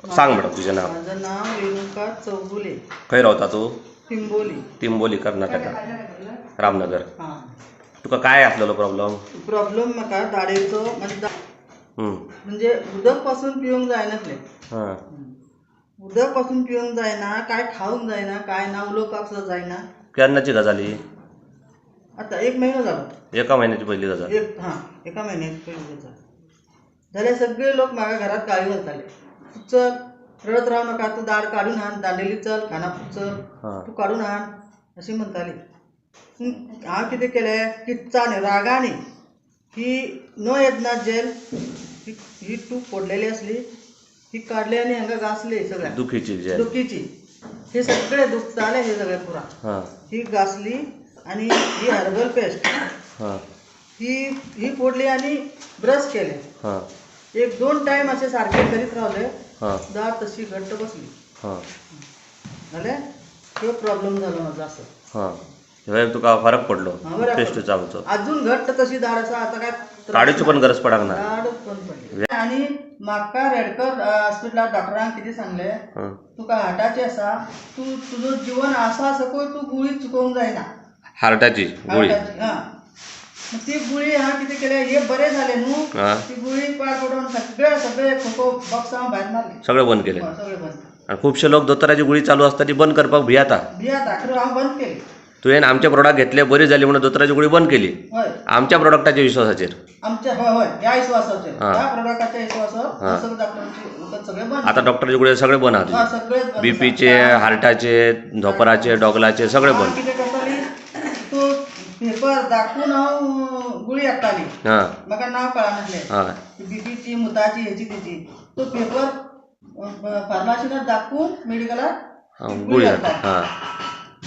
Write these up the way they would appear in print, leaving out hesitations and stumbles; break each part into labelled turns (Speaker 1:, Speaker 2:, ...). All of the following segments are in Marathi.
Speaker 1: सांग मॅडम तुझे नाव.
Speaker 2: माझं नाव रेणुका चौगुले.
Speaker 1: खंय रावता तू?
Speaker 2: तिंबोली.
Speaker 1: तिंबोली कर्नाटका रामनगर.
Speaker 2: हां.
Speaker 1: तुका काय असलेलो प्रॉब्लेम?
Speaker 2: प्रॉब्लेम म्हाका दाढेचो म्हणजे उदक पासून पिवंक जायनासले.
Speaker 1: हां.
Speaker 2: उदक पासून पिवंक जायना, काय खावंक जायना, काय ना उलोवपाक सुद्दां जायना.
Speaker 1: केन्नाची गजाली?
Speaker 2: आता 1 महिनो जालो.
Speaker 1: एका महिन्याची पहिली गजाल.
Speaker 2: एका महिन्याची पयली गजाल. जाल्यार सगळे लोक म्हाका घरात गाळी घालताले. तू चल, रडत राव नाका, तू दाढ काडून हाड, दांडेली चल, खानापूर चल, तू काडून हाड अशी म्हणटाली. हांव कितें केलें, किच्चानी रागानी ही न येदना जेल ही टूप फोडलेली असली, ही काडली आनी हांगा घासली सगळ्या दुखीची. हे सगळे दुखताले हे सगळे पुरा. ही घासली आनी ही हर्बल पेस्ट ही फोडली आनी ब्रश केले. 1-2 टायम असे सारखे करीत रावले, दाढ तशी घट्ट बसली. जाल्यार तो प्रॉब्लेम जालो म्हाजो असो.
Speaker 1: तुका फरक पडलो पेस्टचा आमचो?
Speaker 2: अजून घट्ट तशी दाढ आसा. आता काय
Speaker 1: काडूची पण गरज पडक ना.
Speaker 2: दाढच बंद पडली. आनी म्हाका रेडकर हॉस्पिटलांत डॉक्टरान कितें सांगले, तुका हार्टाची आसा, तू तुजो जीवन आसा सकूल तू गुळी चुकोवंक जायना.
Speaker 1: हार्टाची गुळी?
Speaker 2: ती गुळी हांव कितें केलें, हे बरें जालें न्हू, ती गुळी पाड पडून सगळे खोको बॉक्स हांव भायर मारली.
Speaker 1: सगळें बंद केलें?
Speaker 2: सगळें बंद.
Speaker 1: आनी खुबशे लोक दोतोराची गुळी चालू आसता ती बंद करपाक भियाता.
Speaker 2: खरें हांव बंद केली.
Speaker 1: तुवें आमचे प्रोडक्ट घेतले, बरी जाली म्हणून दोतोराची गुळी बंद केली?
Speaker 2: हय.
Speaker 1: आमच्या प्रोडक्टाच्या विश्वासाचेर?
Speaker 2: आमच्या हय ह्या विश्वासाचेर, ह्या प्रोडक्टाच्या विश्वासावर सगळे डॉक्टरांचे सगळे बंद.
Speaker 1: आता डॉक्टराची गुळी सगळे बंद आहात?
Speaker 2: सगळेच बंद.
Speaker 1: बीपीचे, हार्टाचे, धोपराचे, डॉगलाचे सगळे बंद.
Speaker 2: कितें करताली, तो पेपर दाखवून हांव गुळी हाडटाली. म्हाका नांव कळनासलें, बीपीची, मुताची, हेची तेची. तो पेपर फार्मासींत दाखवून मेडिकलात गुळी हाडटा.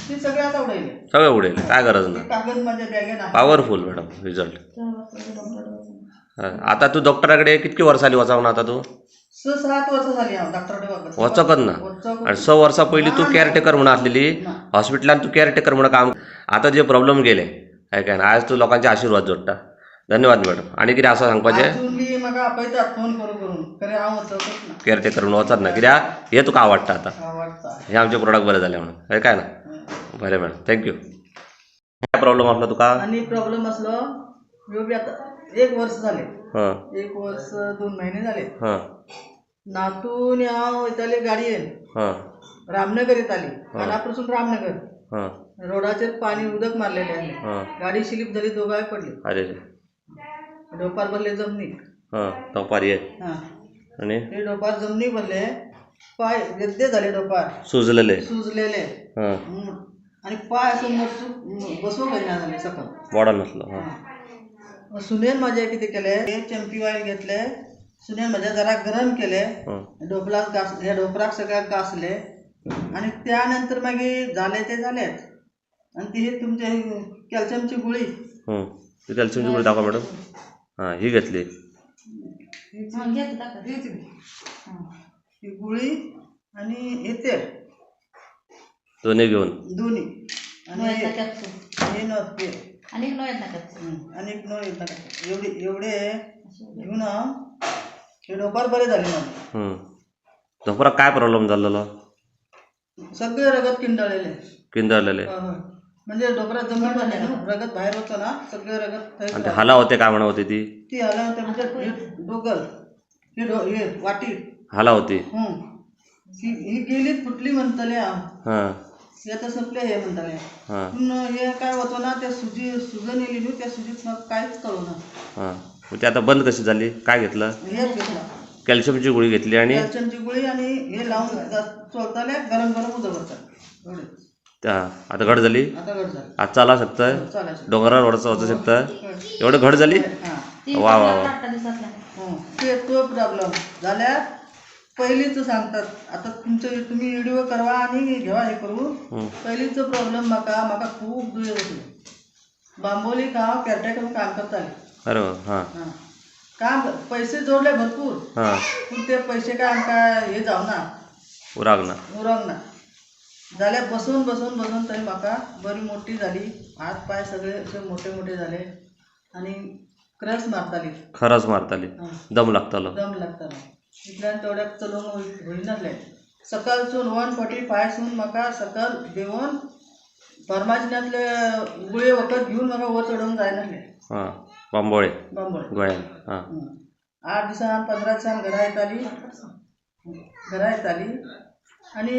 Speaker 2: ती सगळे आता उडयले.
Speaker 1: सगळे उडयले, काय गरज ना.
Speaker 2: कागद माझ्या बॅगेन आसा.
Speaker 1: Powerful madam result. आता तू डॉक्टराकडे कितकी वर्सां वचाव ना? आता तू
Speaker 2: 6-7 वर्सां जाली हांव डॉक्टराकडे
Speaker 1: वचकच ना. आणि 6 वर्सां पयलीं तू केअरटेकर म्हणून आसलेली हॉस्पिटलांत, तू केअरटेकर म्हणून काम. आता जे प्रॉब्लेम गेले काय ना, आज तू लोकांचे आशीर्वाद जोडटा. धन्यवाद मॅडम. आणि कितें आसा सांगपाचें?
Speaker 2: म्हाका आपयतात फोन करून खरें हांव वचकच ना.
Speaker 1: केअरटेकर म्हणून वचत ना, कित्याक हे तुका आवडटा. आता हे आमचे प्रोडक्ट बरे जाले म्हणून, हे काय ना. बरें मॅडम, थँक्यू. काय प्रॉब्लेम आसलो तुका?
Speaker 2: आनी प्रॉब्लेम आसलो, ह्यो बी आतां 1 वर्स जालें. 1 वर्स 2 महिने जाले. नातून हांव वयतालें गाडयेन, रामनगर येताली, खानापूरसून रामनगर. रोडाचेर पाणी उदक मारलेलें आसलें, गाडी स्लीप जाली, दोगांय पडली. डोपार भरले जमनीक.
Speaker 1: डोपार ये आनी
Speaker 2: ते डोपार जमनीक भरले, पाय येद्दे झाले, डोपार सुजलेले आनी पाय असो मरचूक बसूंक जायना जालें सकल,
Speaker 1: वडा नासलो.
Speaker 2: सुनेन म्हाजें कितें केलें, चॅम्पी ऑयल घेतलें, सुनेन म्हाज्या जरा गरम केलें, ह्या डोपराक सगळ्याक घासले. आनी त्या नंतर मागीर जालें तें जालेंच. आनी ती तुमचे कॅल्शियमची गुळी.
Speaker 1: कॅल्शियमची गुळी दाखवा मॅडम. ही घेतली
Speaker 2: ही गुळी आनी हे तेल
Speaker 1: दोन्ही घेऊन.
Speaker 2: आणि एवढे घेऊन हांव हे डोपार बरें जालें म्हाजें.
Speaker 1: धोपराक काय प्रॉब्लेम जाल्लो?
Speaker 2: सगळे रगत
Speaker 1: किंदळलेले.
Speaker 2: म्हणजे डोपरात जमून जालें न्हू, रगत भायर वचो ना, सगळे रगत थंय.
Speaker 1: आणि ते हाला होते काय म्हणा होते ती
Speaker 2: हाला होते म्हणजे दोगल हे वाटी
Speaker 1: हाला होती.
Speaker 2: ही गेलीच फुटली म्हणटले हांव. हे आतां सोंपले हे म्हणटाले. पूण हे काय वचना, त्या सुजन येयली न्हू, त्या सुजीत म्हाका कांयच कळना.
Speaker 1: ती आता बंद कशी झाली? काय घेतलं?
Speaker 2: हेच घेतला,
Speaker 1: कॅल्शियमची गुळी घेतली. आणि
Speaker 2: कॅल्शियमची गुळी आनी हे लावून चलताले, गरम गरम उदक करता एवढेच.
Speaker 1: आता घट झाली?
Speaker 2: आता घट झाली.
Speaker 1: आज चाला शकतंय, डोंगरावर वचू शकतं, एवढं घट झाली? वा वा वा.
Speaker 2: ते तो प्रॉब्लेम जाल्यार पयलींच सांगतात. आता तुम्ही व्हिडिओ करवा आनी घेवा हे करू. पयलींचो प्रॉब्लेम म्हाका खूब दुयेंस आसली. बांबोलीक हांव केअरटेकर काम करतालें.
Speaker 1: अरे
Speaker 2: काम पयशे जोडले भरपूर, पूण ते पयशे काय आमकां हे जावना, उरक ना. जाल्यार बसून थंय म्हाका बरी मोठी जाली. हात पाय सगळे अशे मोठे जाले आनी क्रस मारताली.
Speaker 1: खरंच मारताली, दम लागतालो.
Speaker 2: इतल्यान तेवढ्याक चलोवंक होईनासलें. सकाळसून 1:45 सून म्हाका सकल देंवन फार्मासिनांतले गुळयो वखद घेवन म्हाका वयर चडोवंक जायनासलें.
Speaker 1: हां बांबोळे
Speaker 2: बांबोळे
Speaker 1: गोंयान. हां
Speaker 2: 8 दिसान 15 दिसान घरा येताली आनी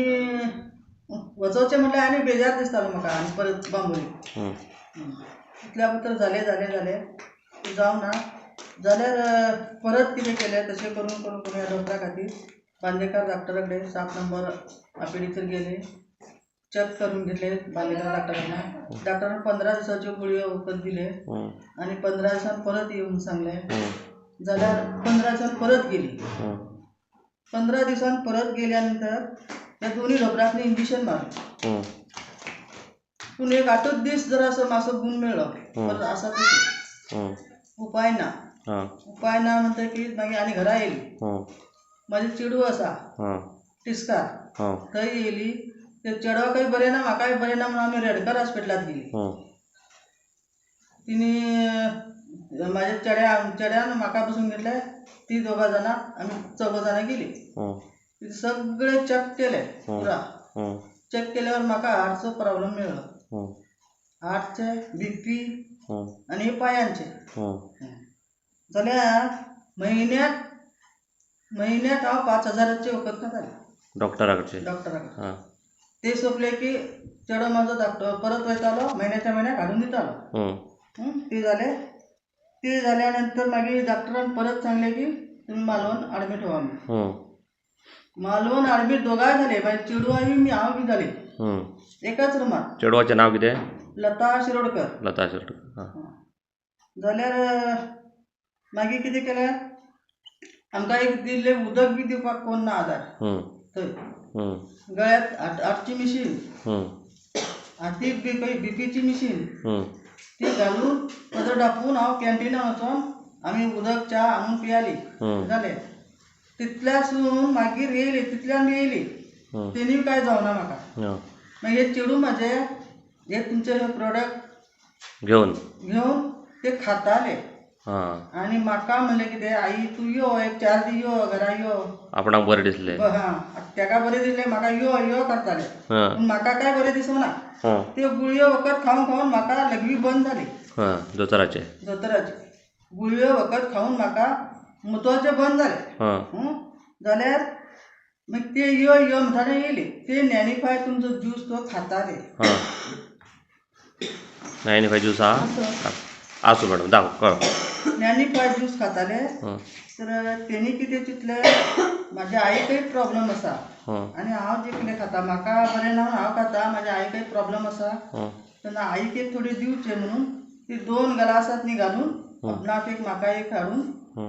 Speaker 2: वचोवचें म्हटल्यार आनी बेजार दिसतालो म्हाका आनी परत बांबोळी. इतल्या भितर जालें जावं ना जाल्यार परत कितें केलें तशें करून ह्या डॉक्टरा खातीर बांदेकार डॉक्टरा कडेन 7 नंबर आपेडीचेर गेले. चेक करून घेतले बांदेकार डॉक्टरांना. डॉक्टरान 15 दिसाच्यो गुळयो वखद दिले आनी 15 दिसान परत येवून सांगलें. जाल्यार 15 दिसान परत गेली. 15 दिसान परत गेल्या नंतर त्या दोन्ही डॉक्टरांनी इंजेक्शन मारलें. पूण एक 8 दीस जर असो मातसो गुण मेळ्ळो परत आसा तशें उपाय ना म्हणटकीर मागीर आनी घरा येयली. म्हाजी चेडूं आसा तिस्कार थंय येयली. ते चेडवाकय बरें ना म्हाकाय बरें ना म्हणून आमी रेडकर हॉस्पिटलांत गेली. तिणी म्हाज्या चेड्यान म्हाका बसून घेतलें. ती 2 जाणां आमी 4 जाणां गेली. सगळें चेक केलें पुरा. चेक केल्यावर म्हाका हार्टचो प्रॉब्लेम मेळ्ळो. हार्टचे BP आनी पांयांचे. जाल्यार म्हयन्याक हांव 5,000चे वखद खातालें
Speaker 1: डॉक्टरा कडचे.
Speaker 2: ते सोंपले की चेडो म्हाजो धाकटो परत वयतालो म्हयन्याच्या म्हयन्याक हाडून दितालो. ते जाल्या नंतर मागीर डॉक्टरान परत सांगलें की तुमी मालवण एडमीट व्हा म्हणून. मालवण एडमीट दोगांय जाले. मागीर चेडूं आनी हांव बी जाले एकाच रुमांत.
Speaker 1: चेडवाचें नांव कितें?
Speaker 2: लता शिरोडकर.
Speaker 1: लता शिरोडकर.
Speaker 2: जाल्यार मागीर कितें केलें आमकां एक दिल्लें उदक बी दिवपाक कोण ना आदार थंय. गळ्यांत हार्टची मिशीन हातीक BPची मिशीन ती घालून पदर धापून हांव कॅन्टिनान वचोन आमी उदक च्या हाडून पियाली. जालें तितल्यासून मागीर येयली तितल्यान बी येयली. तेणी कांय जावना म्हाका. मागीर हे चेडूं म्हाजें हे तुमचे प्रोडक्ट घेवन ते खाताले. आनी म्हाका म्हणलें कितें आई तूं यो एक 4 दीस यो घरा यो.
Speaker 1: आपणाक बरें दिसलें.
Speaker 2: तेका बरें दिसलें म्हाका यो करताले. पूण म्हाका काय बरें दिसूंक ना. त्यो गुळयो वखद खावन म्हाका लगवी बंद जाली.
Speaker 1: दोतोराचे
Speaker 2: गुळयो वखद खावन म्हाका मुतोवचें बंद जालें. जाल्यार मागीर ते यो म्हणटाले येयली. ते नॅनिफाय तुमचो ज्यूस तो खाताले.
Speaker 1: 95 ज्यूस आसूं मॅडम दाखव कळ.
Speaker 2: नॅनिफाय ज्यूस खाताले. तर तेणी कितें चिंतलें म्हाज्या आईकय प्रॉब्लेम आसा आनी हांव जे कितें खाता म्हाका बरें ना हांव खाता म्हाज्या आईकय प्रॉब्लेम आसा तेन्ना आईक एक थोडी दिवचें म्हणून ती 2 ग्लासांत न्ही घालून आपणाक एक म्हाका एक हाडून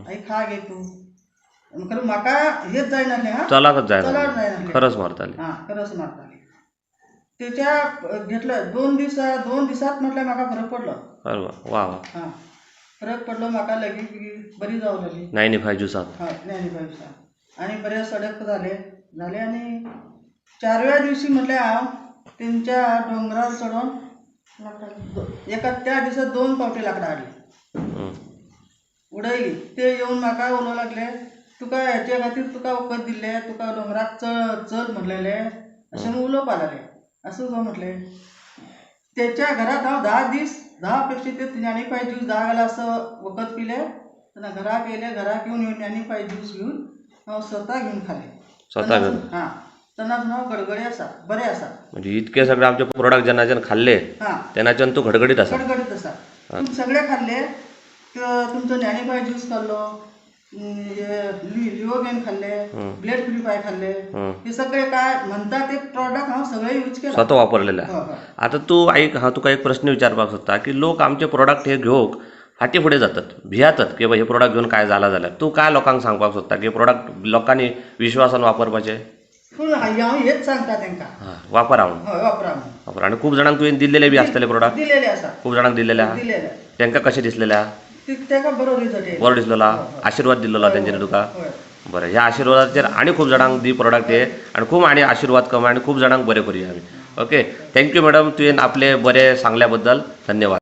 Speaker 2: आई खा गे तूं. म्हाका हेच जायनासलें.
Speaker 1: चलाकच जायना. खरच मारताली.
Speaker 2: खरच मारताली. तेच्या घेतलं 2 दिसात म्हटल्यार म्हाका फरक पडलो.
Speaker 1: वा
Speaker 2: फरक पडलो म्हाका लगेच बरी जावं लागली.
Speaker 1: 95 ज्यूसात.
Speaker 2: 95 दिसात आनी बरें सडक जालें आनी 4व्या दिवशी म्हटल्यार हांव तेंच्या दोंगरार चडोन एका त्या दिसा 2 पावटी लाकडां हाडली उडयली. ते येवन म्हाका उलोवंक लागले तुका हेचे खातीर तुका वखद दिल्लें तुका दोंगराक चल म्हणलेलें अशें म्हूण उलोवपाक लागलें. असो गो म्हटलें. तेच्या घरांत हांव 10 दीस 10 पेक्षा ते 95 ज्यूस 10 ग्लास वखद पिले. तेन्ना घराक येयले. घराक येवन 95 ज्यूस घेवन हांव स्वता घेवन खालें. तेन्नासून हांव गडगडे आसा बरें आसा.
Speaker 1: म्हणजे इतके सगळे आमचे प्रोडक्ट जेन्नाच्यान खाल्ले तेन्नाच्यान तूं घडघडीत आसा.
Speaker 2: तुमी सगळे खाल्ले. तुमचो 95 ज्यूस खाल्लो लिओगेन खाल्ले ब्लेड प्युरिफाय खाल्ले. हे सगळे काय म्हणटा ते प्रॉडक्ट हांव सगळे यूज केले
Speaker 1: स्वता वापरलेले. आता तू आईक हांव तुका एक प्रश्न विचारपाक सोदता की लोक आमचे प्रोडक्ट हे घेवंक फाटी फुडें जातात भियातात की हे प्रोडक्ट घेवन काय जाला जाल्यार तूं काय लोकांक सांगपाक सोदता की प्रोडक्ट लोकांनी विश्वासान वापरपाचे?
Speaker 2: पूण हांव हेच सांगता तांकां
Speaker 1: वापरा म्हणून. आनी खूब जाणांक तुवें दिल्लेले बी आसतले प्रोडक्ट?
Speaker 2: दिलेले आसा.
Speaker 1: खूब जाणांक दिल्लेले आहा. तांकां कशें दिसलेले आहा?
Speaker 2: ताका बरो रिजल्ट
Speaker 1: बरो दिसलेलो आहा. आशिर्वाद दिल्लो तेंच्यांनी तुका? बरें. ह्या आशिर्वादाचेर आनी खूब जाणांक दी प्रोडक्ट हे आनी खूब आनी आशिर्वाद कमा आनी खूब जाणांक बरें करुया आमी. ओके थँक्यू मॅडम तुवें आपले बरें सांगल्या बद्दल धन्यवाद.